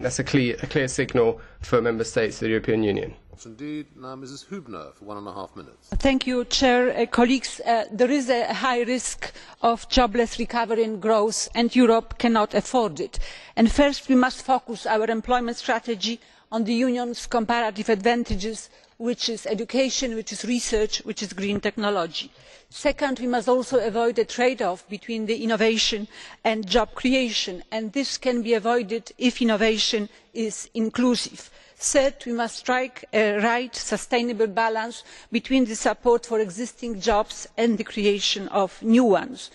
that's a clear signal for Member States of the European Union. Indeed. Now, Mrs. Hübner, for 1.5 minutes. Thank you, Chair. Colleagues, there is a high risk of jobless recovery and growth, and Europe cannot afford it. And first, we must focus our employment strategy on the Union's comparative advantages, which is education, which is research, which is green technology. Second, we must also avoid a trade-off between the innovation and job creation, and this can be avoided if innovation is inclusive. Third, we must strike a right, sustainable balance between the support for existing jobs and the creation of new ones.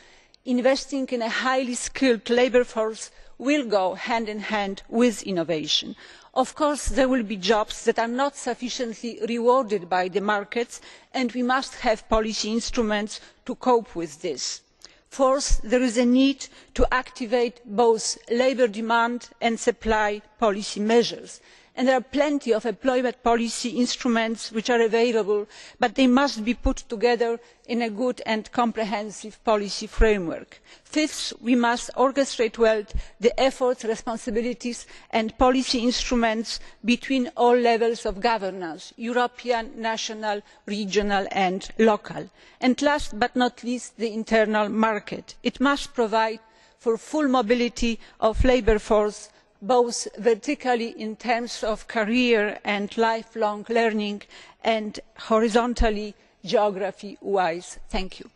Investing in a highly skilled labour force will go hand in hand with innovation. Of course, there will be jobs that are not sufficiently rewarded by the markets, and we must have policy instruments to cope with this. Fourth, there is a need to activate both labour demand and supply policy measures. And there are plenty of employment policy instruments which are available, but they must be put together in a good and comprehensive policy framework. Fifth, we must orchestrate well the efforts, responsibilities and policy instruments between all levels of governance European, national, regional and local. And last but not least, the internal market. It must provide for full mobility of labour force, both vertically in terms of career and lifelong learning and horizontally geography wise. Thank you.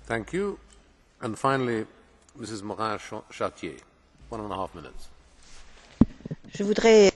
Thank you. And finally, Mrs. Morin-Chartier, 1.5 minutes. Je voudrais